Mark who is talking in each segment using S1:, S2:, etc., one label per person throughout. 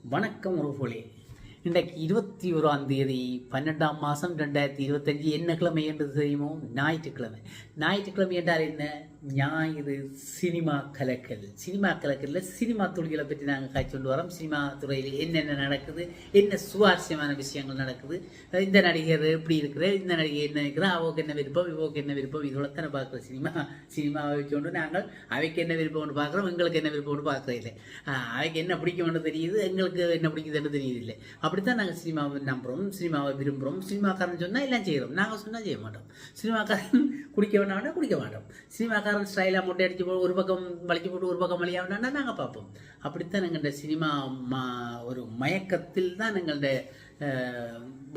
S1: வணக்கம் உறவுகளே. இன்றைக்கு 21ஆம் தேதி 12ஆம் மாதம் 2025. என்ன கிழமை என்று தெரியுமோ? ஞாயிற்றுக்கிழமை. ஞாயிற்றுக்கிழமை என்றால் என்ன? ஞாயிறு சினிமா கலக்கல். சினிமா கலக்கலில் சினிமா துளிகளை பற்றி நாங்கள் காய்ச்சி கொண்டு வரோம். சினிமா துறையில் என்னென்ன நடக்குது, என்ன சுவாரஸ்யமான விஷயங்கள் நடக்குது, இந்த நடிகர் எப்படி இருக்கிற, இந்த நடிகை என்ன இருக்கிற, அவோக்கு என்ன விருப்பம், இவோக்கு என்ன விருப்பம், இதோடத்தானே பார்க்குற சினிமாவை வச்சுக்கொண்டு நாங்கள் அவைக்கு என்ன விருப்பம்னு பார்க்குறோம், எங்களுக்கு என்ன விருப்பம்னு பார்க்குறது. அவைக்கு என்ன பிடிக்கும்னு தெரியுது, எங்களுக்கு என்ன பிடிக்குதுன்னு தெரியுது இல்லை. அப்படித்தான் நாங்கள் சினிமாவை நம்புகிறோம், சினிமாவை விரும்புகிறோம். சினிமாக்காரன் சொன்னால் எல்லாம் செய்கிறோம், நாங்கள் சொன்னால் செய்ய மாட்டோம். சினிமாக்காரன் குடிக்க வேண்டாம்னா குடிக்க மாட்டோம். சினிமாக்காரன் ஸ்டைலாக முட்டை அடிச்சு போட்டு ஒரு பக்கம் வலிச்சு போட்டு ஒரு பக்கம் வழியாக வேண்டாம்னா நாங்கள் பார்ப்போம். அப்படித்தான் எங்கள்ட சினிமா ஒரு மயக்கத்தில் தான் எங்கள்ட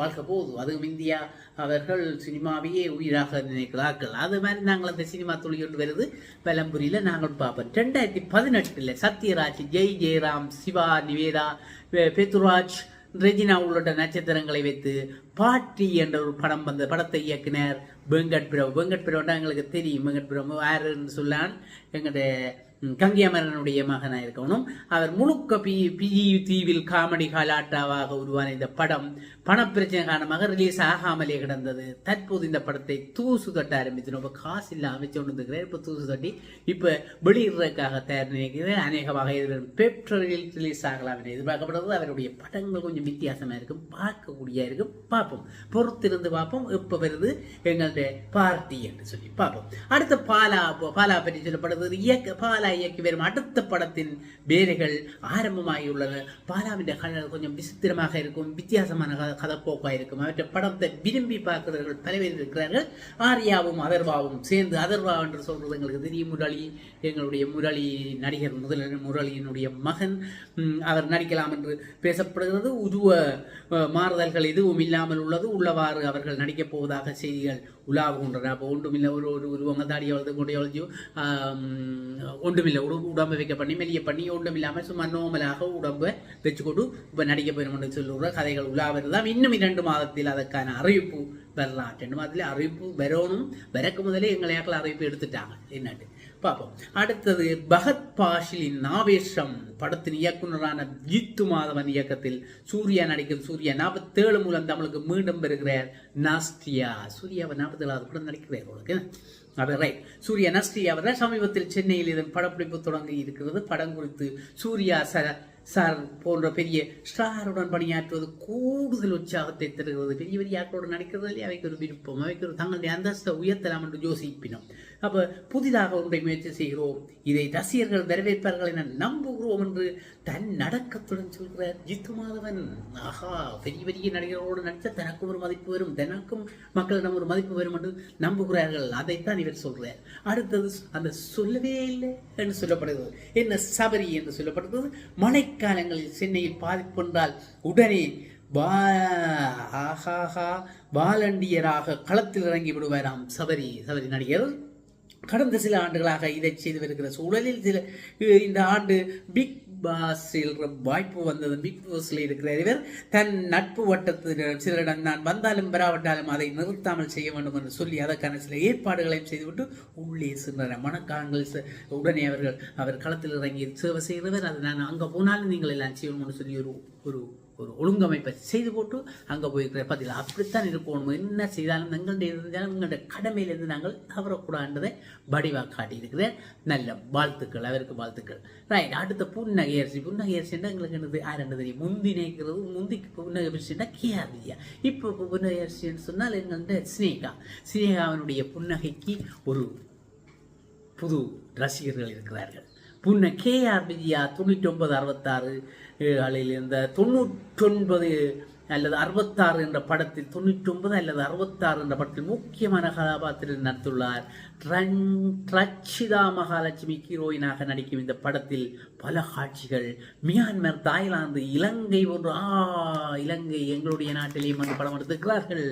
S1: வாழ்க்கை போகுது. அதுவும் இந்தியா அவர்கள் சினிமாவையே உயிராக நினைக்கிறார்கள். அது மாதிரி நாங்கள் அந்த சினிமா துளி கொண்டு வருது பலம்புரியில் நாங்கள் பார்ப்போம். 2018 சத்யராஜ், ஜெயராம், சிவா, நிவேதா, பெத்துராஜ், ரெஜினா உள்ளிட்ட நட்சத்திரங்களை வைத்து பாட்டி என்ற ஒரு படம் வந்த படத்தை இயக்குனர் வெங்கட் பிரபு. வெங்கட் பிரபுன்னா எங்களுக்கு தெரியும். வெங்கட் பிரபு யாருன்னு சொல்லான், எங்களுடைய கங்கியமரனுடைய மகனாக இருக்கணும். அவர் முழுக்க பிஜியு தீவில் காமெடி காலாட்டாவாக உருவான இந்த படம் பணப்பிரச்சனை காரணமாக ரிலீஸ் ஆகாமலே கிடந்தது. தற்போது இந்த படத்தை தூசு தட்ட ஆரம்பிச்சு ரொம்ப காசு இல்லாமல் அமைச்சு கொண்டு இருக்கிறேன். இப்போ தூசு தட்டி இப்போ வெளியிடுறதுக்காக தயார் நினைக்கிறேன். அநேகமாக பெப்ரவரியில் ரிலீஸ் ஆகலாம் என எதிர்பார்க்கப்படுறது. அவருடைய படங்கள் கொஞ்சம் வித்தியாசமாக இருக்கும், பார்க்கக்கூடிய இருக்கும். பார்ப்போம், பொறுத்திருந்து பார்ப்போம். எப்போ வருது எங்களுடைய பார்ட்டி என்று சொல்லி பார்ப்போம். அடுத்த பாலா பற்றி சொல்லப்படுறது. பாலா இயக்கி வரும் அடுத்த படத்தின் வேலைகள் ஆரம்பமாகியுள்ளன. பாலாவின் கதை கொஞ்சம் விசித்திரமாக இருக்கும், வித்தியாசமான கதைப்போக்காக இருக்கும். அவற்றை படத்தை விரும்பி பார்க்கிறவர்கள் பல பேர் இருக்கிறார்கள். ஆர்யாவும் அதர்வாவும் சேர்ந்து, அதர்வா என்று சொல்றது எங்களுக்கு தெரியும், முரளி, எங்களுடைய முரளி நடிகர் முரளியினுடைய மகன், அவர் நடிக்கலாம் என்று பேசப்படுகிறது. உருவ மாறுதல்கள் எதுவும் இல்லாமல் உள்ளது, உள்ளவாறு அவர்கள் நடிக்கப் போவதாக செய்திகள் உலாவுகின்றன. அப்போ ஒன்றுமில்லை, ஒரு உருவங்க தாடி வளர்ந்து கொண்டே வளர்ச்சியும் ஒன்றுமில்லை, உடம்பை வைக்க பண்ணி மெல்லிய பண்ணி ஒன்றுமில்லாமல் சும்மா நோமலாக உடம்பை வச்சுக்கொண்டு இப்போ நடிக்க போயிடும் சொல்லுற கதைகள் உலாவதுதான். இன்னும் 2 மாதத்தில் அதற்கான அறிவிப்பு வரலாம். 2 மாதத்தில் அறிவிப்பு வரணும். வரக்கு முதலே எங்களையாக்கள் அறிவிப்பு எடுத்துட்டாங்க. என்னட்டு பார்ப்போம். அடுத்தது பகத் பாஷிலின் ஆவேசம் படத்தின் இயக்குனரான ஜித்து மாதவன் இயக்கத்தில் சூர்யா நடிக்கும். சூர்யா 47 மூலம் தமிழுக்கு மீண்டும் பெறுகிறார். நாஸ்டியா சூர்யாவை 47வது கூட நடிக்கிறார் உங்களுக்கு. அது ரைட். சூர்யா நாஸ்டியா அவர் சமீபத்தில் சென்னையில் இதன் படப்பிடிப்பு தொடங்கி இருக்கிறது. படம் குறித்து சூர்யா சார் போன்ற பெரிய ஸ்டாருடன் பணியாற்றுவது கூடுதல் உற்சாகத்தை தருகிறது. பெரிய பெரிய ஆக்களோடு நடிக்கிறதுலேயே அவைக்கு ஒரு விருப்பம், அவைக்கு ஒரு தங்களுடைய அந்தஸ்தை உயர்த்தலாம் என்று யோசிப்பினோம். அப்போ புதிதாக ஒன்றை முயற்சி செய்கிறோம், இதை ரசிகர்கள் வரவேற்பார்கள் என நம்புகிறோம் என்று தன் நடக்கத்துடன் சொல்கிறார் ஜித்து மாதவன். ஆஹா, பெரிய பெரிய நடிகர்களோடு நடித்த தனக்கும் ஒரு மதிப்பு வரும், தனக்கும் மக்களிடம் ஒரு மதிப்பு வரும் என்று நம்புகிறார்கள். அதைத்தான் இவர் சொல்றார். அடுத்தது அந்த சொல்லவே இல்லை என்று சொல்லப்படுகிறது. என்ன சபரி என்று சொல்லப்படுகிறது. மழைக்காலங்களில் சென்னையில் பாதிப்பு என்றால் உடனே வாலண்டியராக களத்தில் இறங்கி விடுவாராம் சபரி நடிகர். கடந்த சில ஆண்டுகளாக இதை செய்து வருகிற சூழலில் இந்த ஆண்டு பிக் பாஸில் வாய்ப்பு வந்தது. பிக் பாஸில் இருக்கிற இவர் தன் நட்பு வட்டத்தினர் சிலரிடம் நான் வந்தாலும் பெறாவிட்டாலும் அதை நிறுத்தாமல் செய்ய வேண்டும் என்று சொல்லி அதற்கான சில ஏற்பாடுகளையும் செய்துவிட்டு உள்ளே சென்றனர். மணக்காலங்கள் உடனே அவர் களத்தில் இறங்கி சேவை செய்கிறவர். அது நான் அங்கே போனாலும் நீங்கள் எல்லாம் செய்யணும்னு சொல்லி ஒரு ஒழுங்கமைப்பை செய்து போட்டு அங்கே போயிருக்கிற பதில் அப்படித்தான் இருக்கணும். என்ன செய்தாலும் எங்களுடைய கடமையிலிருந்து நாங்கள் தவறக்கூடாதுன்றதை வடிவாக காட்டியிருக்கிறேன். நல்ல வாழ்த்துக்கள், அவருக்கு வாழ்த்துக்கள். ரைட். அடுத்த புன்னகை அரிசின்னா எங்களுக்கு என்னது யாருன்னு தெரியும். முந்தி புன்னகை அரிசின்னா கேஆர் விஜயா. இப்போ புன்னகை அரிசின்னு சொன்னால் எங்கள்கிட்ட ஸ்னேகாவினுடைய புன்னகைக்கு ஒரு புது ரசிகர்கள் இருக்கிறார்கள். கேஆர் விஜயா 99-66 இந்த 99 அல்லது 66 என்ற படத்தில் 99 அல்லது 66 என்ற படத்தில் முக்கியமான கதாபாத்திரம் நடித்துள்ளார். ரட்சிதா மகாலட்சுமி ஹீரோயினாக நடிக்கும் இந்த படத்தில் பல காட்சிகள் மியான்மர், தாய்லாந்து, இலங்கை போன்ற இலங்கை எங்களுடைய நாட்டிலேயும் வந்து படம் எடுத்திருக்கிறார்கள்.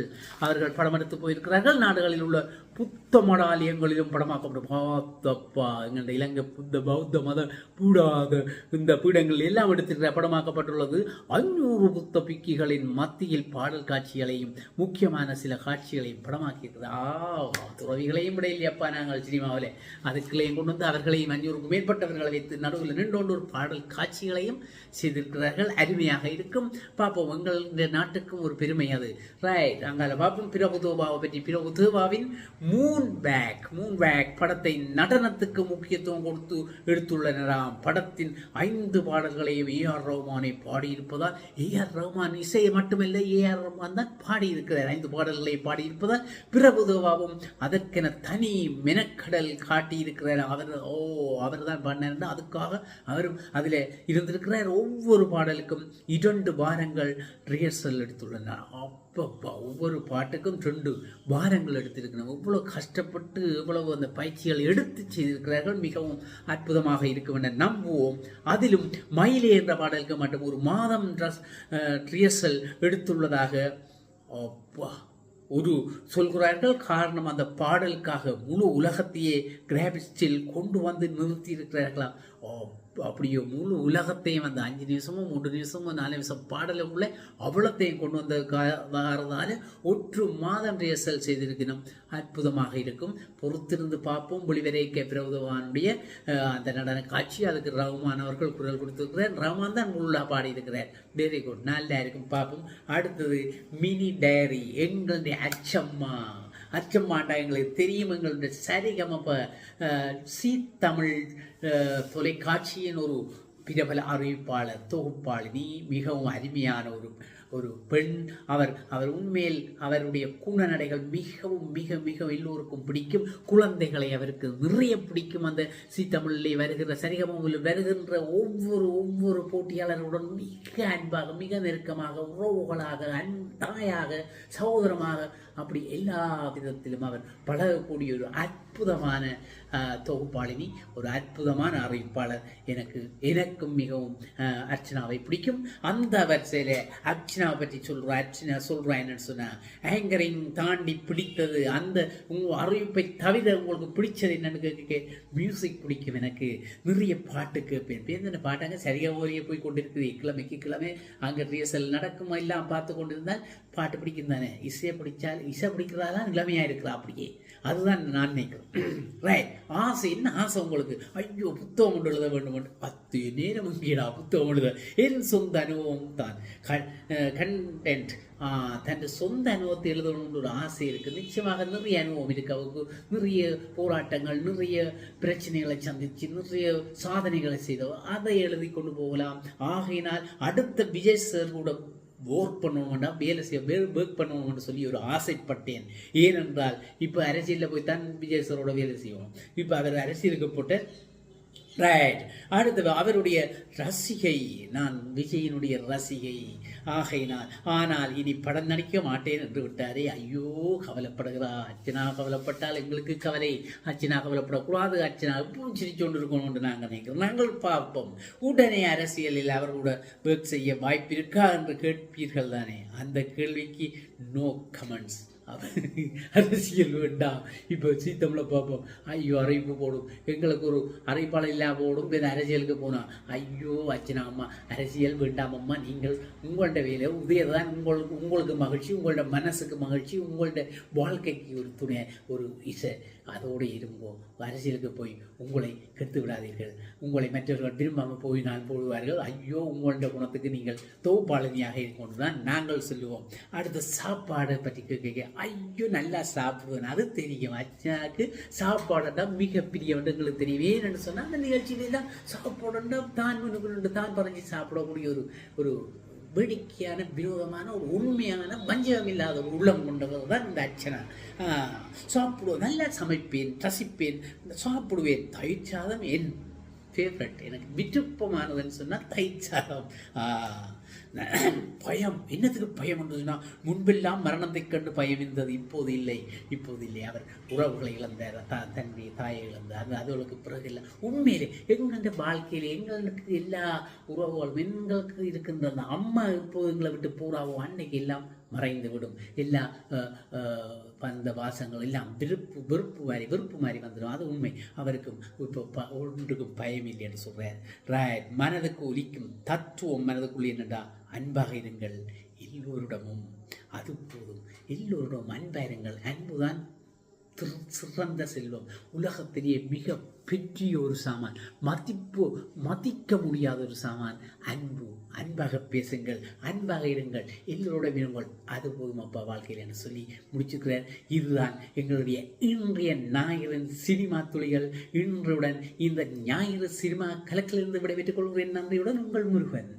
S1: அவர்கள் படம் எடுத்து போயிருக்கிறார்கள். நாடுகளில் உள்ள புத்த மடாலயங்களிலும் படமாக்கப்படும். பார்த்தப்பா, எங்களுடைய இலங்கை புத்த பௌத்த மத பூடாத இந்த பீடங்கள் எல்லாம் எடுத்திருக்கிற படமாக்கப்பட்டுள்ளது. 500 புத்த பிக்கிகளின் மத்தியில் பாடல் காட்சிகளையும் முக்கியமான சில காட்சிகளையும் படமாக்கியிருக்கிறது. துறவிகளையும் விட இல்லையா அப்பா நாங்கள் சினிமாவில் அதுக்குள்ளேயும் கொண்டு வந்து அவர்களையும் 500க்கும் மேற்பட்டவர்களை வைத்து நடுவில் நின்றோண்டு ஒரு பாடல் காட்சிகளையும் செய்திருக்கிறார்கள். அருமையாக இருக்கும். பார்ப்போம், எங்கள் நாட்டுக்கும் ஒரு பெருமை அது. ரைட், அங்கால பார்ப்போம் பிரபுதேவாவை பற்றி. பிரபுதேவாவின் மூன் பேக் படத்தை நடனத்துக்கு முக்கியத்துவம் கொடுத்து எடுத்துள்ளனராம். படத்தின் 5 பாடல்களையும் ஏஆர் ரஹ்மானை பாடியிருப்பதால், ஏஆர் ரஹ்மான் இசையை மட்டுமல்ல ஏஆர் ரஹ்மான் தான் பாடியிருக்கிறார். 5 பாடல்களை பாடியிருப்பதால் பிரபுதேவாவும் அதற்கென தனி மெனக்கடல் காட்டியிருக்கிறார். அவர் தான் பாடினார். அதுக்காக அவரும் அதில் இருந்திருக்கிறார். ஒவ்வொரு பாடலுக்கும் 2 வாரங்கள் ரிஹர்சல் எடுத்துள்ளனர். அப்பப்பா, ஒவ்வொரு பாட்டுக்கும் 2 வாரங்கள் எடுத்திருக்கணும். இவ்வளோ கஷ்டப்பட்டு இவ்வளவு அந்த பயிற்சிகள் எடுத்து செய்திருக்கிறார்கள். மிகவும் அற்புதமாக இருக்கும் என நம்புவோம். அதிலும் மயிலே என்ற பாடலுக்கு மட்டும் 1 மாதம் ரிஹர்சல் எடுத்துள்ளதாக ஒரு சொல்கிறார்கள். காரணம், அந்த பாடலுக்காக முழு உலகத்தையே கிராபிக்ஸில் கொண்டு வந்து நிறுத்தி இருக்கிறார்களாம். அப்படியே முழு உலகத்தையும் அந்த 5 நிமிஷமோ 3 நிமிஷமோ 4 நிமிஷம் பாடலுக்குள்ளே அவ்வளோத்தையும் கொண்டு வந்ததால 1 மாதம் ரிஹர்சல் செய்திருக்கணும். அற்புதமாக இருக்கும். பொறுத்திருந்து பார்ப்போம். வெளிவரைக்க பிரபுதேவானுடைய அந்த நடன காட்சி. அதுக்கு ரஹ்மான் அவர்கள் குரல் கொடுத்திருக்கிறார். ரஹ்மான் தான் முழுதாக பாடியிருக்கிறார். வெரி குட், நல்லா இருக்கும். பார்ப்போம். அடுத்தது மினி டைரி. எங்களுடைய அச்சம்மாண்டா எங்களுக்கு தெரியும். எங்களுடைய சரிகமப்ப சி தமிழ் தொலைக்காட்சியின் ஒரு பிரபல அறிவிப்பாளர், தொகுப்பாளினி, மிகவும் அருமையான ஒரு பெண். அவர் உண்மையில் அவருடைய குணநடைகள் மிகவும் மிக மிக எல்லோருக்கும் பிடிக்கும். குழந்தைகளை அவருக்கு நிறைய பிடிக்கும். அந்த சி தமிழிலே வருகிற சரிகமவில் வருகின்ற ஒவ்வொரு போட்டியாளருடன் மிக அன்பாக, மிக நெருக்கமாக, உறவுகளாக, தாயாக, சகோதரமாக, அப்படி எல்லா விதத்திலும் அவர் பழகக்கூடிய ஒரு அற்புதமான தொகுப்பாளினி, ஒரு அற்புதமான அறிவிப்பாளர். எனக்கும் மிகவும் அர்ச்சனாவை பிடிக்கும். அந்த வரிசையில் அர்ச்சனாவை பற்றி அர்ச்சனா சொல்கிறா என்னன்னு சொன்னால், ஆங்கரிங் தாண்டி பிடித்தது அந்த அறிவிப்பை தவிர உங்களுக்கு பிடிச்சது என்னன்னு கேட்க, மியூசிக் பிடிக்கும். எனக்கு நிறைய பாட்டு கேட்பேன். பேருந்து பாட்டாங்க சரியாக ஓரியே போய் கொண்டிருக்குது. கிழமைக்கு கிழமை அங்கே ரிஹர்சல் நடக்குமா எல்லாம் பார்த்து கொண்டிருந்தால் பாட்டு பிடிக்கும் தானே. இசை பிடிக்கிறதா இளமையாக இருக்கிறா. அப்படியே அதுதான் நான் நினைக்கிறேன். ரைட், ஆசை என்ன ஆசை உங்களுக்கு? ஐயோ, புத்தகம் கொண்டு எழுத வேண்டும். 10 நேரம் இங்கேடா புத்தகம் எழுத. என் சொந்த அனுபவம் தான் கண்டென்ட். தன் சொந்த அனுபவத்தை எழுதணும்னு ஒரு ஆசை இருக்குது. நிச்சயமாக நிறைய அனுபவம் இருக்குது. அவருக்கு நிறைய போராட்டங்கள், நிறைய பிரச்சனைகளை சந்தித்து, நிறைய சாதனைகளை செய்தவர். அதை எழுதி கொண்டு போகலாம். ஆகையினால் அடுத்த விஜய் சார் கூட ஒர்க் பண்ணுவோம்னா ஒர்க் பண்ணுவோம்னு சொல்லி ஒரு ஆசைப்பட்டேன். ஏனென்றால் இப்போ அரசியலில் போய் தான் விஜய் சாரோட வேலை செய்வோம். இப்போ அவர் அரசியலுக்கு போட்ட ரைட். அடுத்தது அவருடைய ரசிகை. நான் விஜயினுடைய ரசிகை ஆகையினால். ஆனால் இனி படம் நடிக்க மாட்டேன் என்று விட்டாரே. ஐயோ, கவலைப்படுகிறா. அர்ச்சனா கவலைப்பட்டால் எங்களுக்கு கவலை. அர்ச்சனா கவலைப்படக்கூடாது. அர்ச்சனா எப்பவும் சிரிச்சு கொண்டு இருக்கணும் என்று நாங்கள் நினைக்கிறோம். நாங்கள் பார்ப்போம். உடனே அரசியலில் அவர்களோட ஒர்க் செய்ய வாய்ப்பு இருக்கா என்று கேட்பீர்கள் தானே. அந்த கேள்விக்கு நோ கமெண்ட்ஸ். அரசியல் வேண்டாம். இப்போ சீத்தமிழ பார்ப்போம். ஐயோ, அறிவிப்பு போடும். எங்களுக்கு ஒரு அறிவிப்பாளர் இல்லாம போடும். வேறு அரசியலுக்கு போனால் ஐயோ அச்சனா அம்மா அரசியல் வேண்டாம் அம்மா. நீங்கள் உங்கள்ட வேலை உதயதான் உங்களுக்கு மகிழ்ச்சி, உங்களோட மனசுக்கு மகிழ்ச்சி, உங்களோட வாழ்க்கைக்கு ஒரு துணை, ஒரு இசை. அதோடு இருங்கோ. அரசியலுக்கு போய் உங்களை கெடுத்து விடாதீர்கள். உங்களை மற்றவர்கள் திரும்பாமல் போய் நான் போடுவார்கள். ஐயோ, உங்களோட குணத்துக்கு நீங்கள் தொகுப்பாளனியாக இருக்கொண்டு தான் நாங்கள் சொல்லுவோம். அடுத்த சாப்பாடை பற்றி கேட்க, ஐயோ நல்லா சாப்பிடுவேன். அது தெரியும். அச்சாக்கு சாப்பாடுண்டா மிக பிரியவன் எங்களுக்கு தெரியும். ஏன்னு சொன்னால் அந்த நிகழ்ச்சியிலாம் சாப்பாடுண்டா தான் பறஞ்சு சாப்பிடக்கூடிய ஒரு வேடிக்கையான, வினோதமான, ஒரு உண்மையான, வஞ்சகம் இல்லாத ஒரு உள்ளம் கொண்டவர் தான் இந்த அர்ச்சனா. சாப்பிடுவேன், நல்லா சமைப்பேன், ரசிப்பேன், சாப்பிடுவேன். தயிர் சாதம் என் ஃபேவரட். எனக்கு விருப்பமானதுன்னு சொன்னால் தயிர் சாதம். பயம், என்னத்துக்கு பயம் என்றதுன்னா, முன்பெல்லாம் மரணத்தை கண்டு பயம் இருந்தது. இப்போது இல்லை. அவர் உறவுகளை இழந்தார், தன்னுடைய தாயை இழந்தார். அது அவளுக்கு பிறகு இல்லை. உண்மையிலே எங்களுடைய வாழ்க்கையில் எங்களுக்கு எல்லா உறவுகளும் எங்களுக்கு இருக்கின்ற அந்த அம்மா இப்போது எங்களை விட்டு பூராவோ அன்னைக்கு எல்லாம் மறைந்து விடும். எல்லா பந்த வாசங்கள் எல்லாம் வெறுப்பு மாதிரி வந்துடும். அது உண்மை. அவருக்கும் இப்போ ஒன்றுக்கும் பயம் இல்லை என்று சொல்கிறார். ரைட். மனதுக்கு ஒலிக்கும் தத்துவம் மனதுக்குள்ளே என்னடா, அன்பாக இருங்கள் எல்லோரிடமும். அது போதும். எல்லோரிடம் அன்பாயிருங்கள். அன்புதான் சிறந்த செல்வம், உலகத்திலேயே மிக பெரிய ஒரு சாமான், மதிக்க முடியாத ஒரு சாமான். அன்பு. அன்பாக பேசுங்கள், அன்பாக இருங்கள், எல்லோரோட இருங்கள், அது போதும் அப்பா வாழ்க்கையில் என்று சொல்லி முடிச்சுக்கிறேன். இதுதான் எங்களுடைய இன்றைய ஞாயிறின் சினிமா துளிகள். இன்றுடன் இந்த ஞாயிறு சினிமா கலக்கிலிருந்து விடைபெற்றுக் கொள்கிறேன். நன்றியுடன் உங்கள் முருகன்.